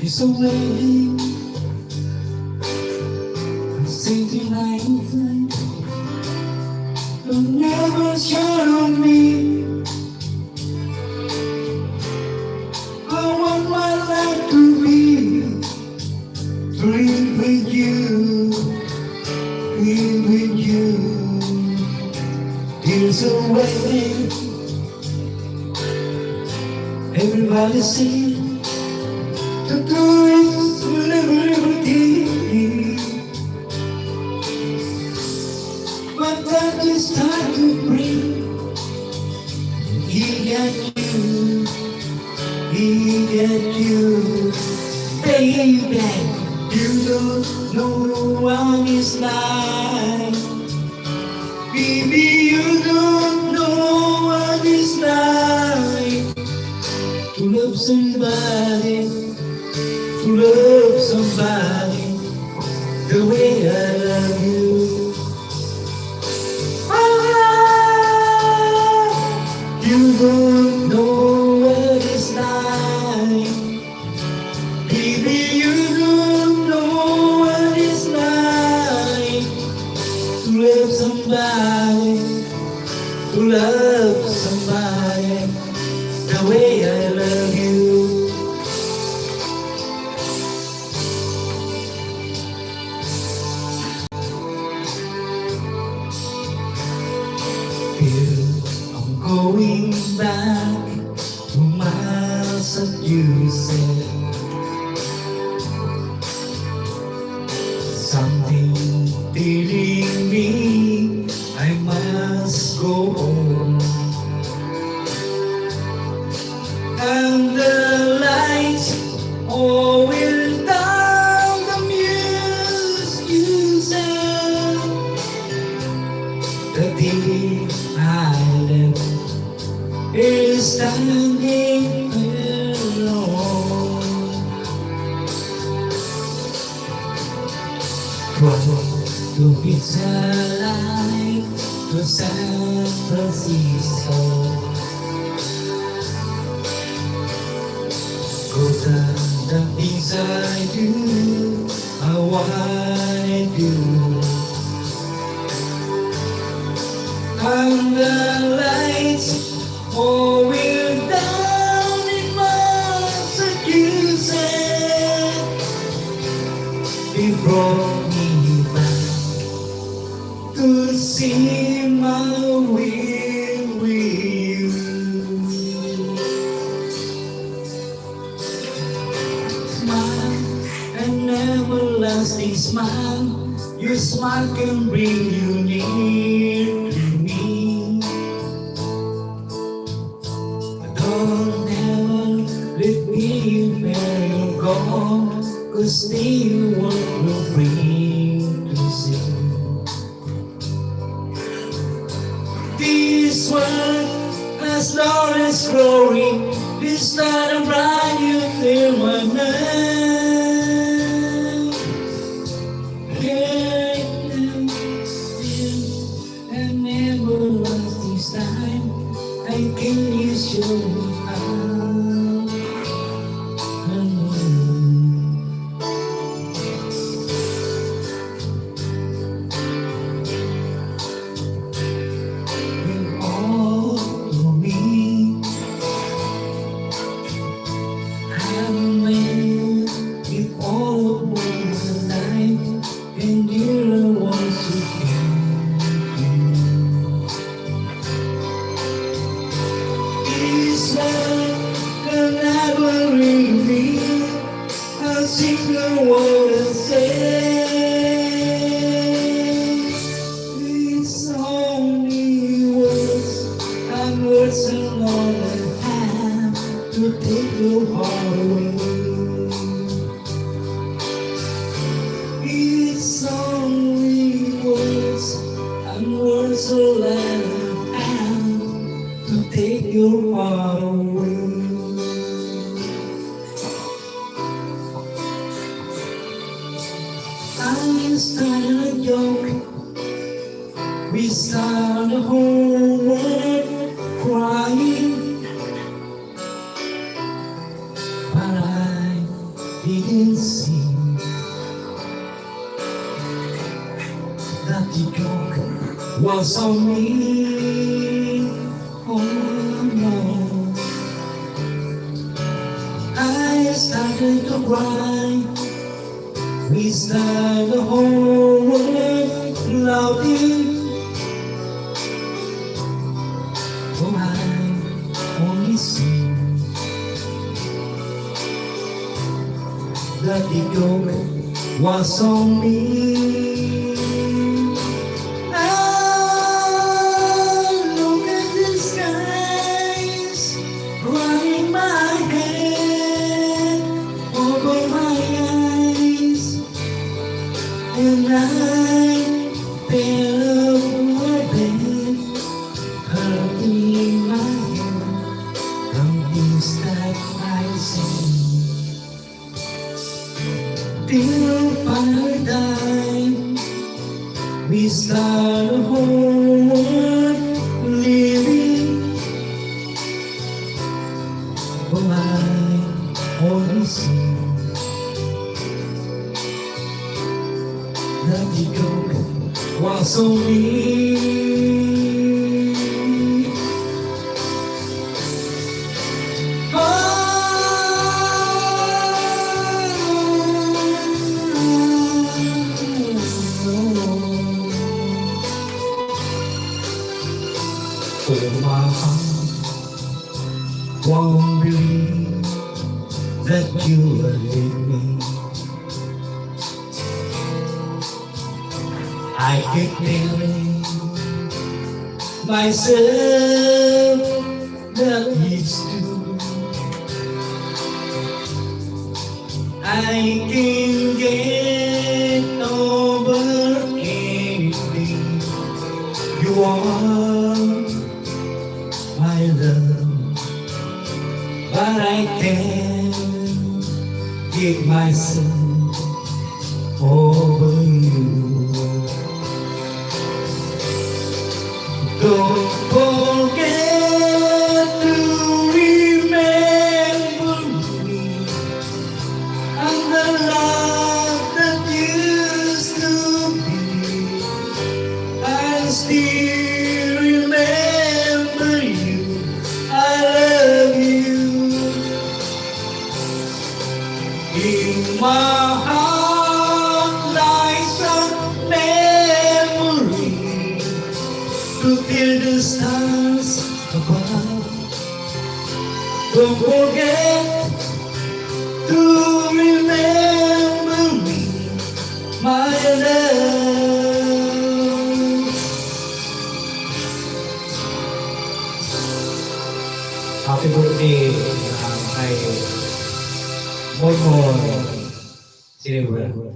It's away, sitting night, you'll never shine on me. I want my life to be, to live with you, live with you. It's away, everybody sing. The tourists will never leave, but that is time to breathe. He got you, he got you, baby. You don't know what it's like, baby. You don't know what it's like to love somebody. To love somebody the way I love you. You don't know what it's like, baby. You don't know what it's like to love somebody, to love somebody the way I love you. I'm going back to miles that you said. Something telling me I must go home. And the lights all will down, the music you said. The day I left is standing alone. From to Pizza Line to San Francisco, cause the things I do, I wanna do. And the lights all will down in Massachusetts. It brought me back to see my way with you. Smile, an everlasting smile. Your smile can bring you near to me. Don't ever let me let go, cause the world will bring to see. This world has lost its glory. This night I'm bright, you clear my night. And everlasting time, I can use your sing the word and say it's only words, and words alone that have to take your heart away. It's only words, and words alone that have to take your heart away. I started a joke, we started the whole world crying. that the joke was on me. Oh no, I started to cry. We started the whole world loudly. Oh, I only see that the joke was on me. Now look at the skies, running my head over my eyes, and I fell over bed, hurting my head from things that I see. Till paradise, we start a whole world living. Oh, I only see that the joke was on me. Oh, my heart won't believe that you will leave me. I keep telling myself that it's true. I can get over anything you want, my love, but I can't get myself over you. Don't forget to remember me and the love that used to be. I still remember you. I love you. In my heart lies a memory to feel the stars above. Don't forget to remember me, my love. Happy birthday kay Moy Moy Silver.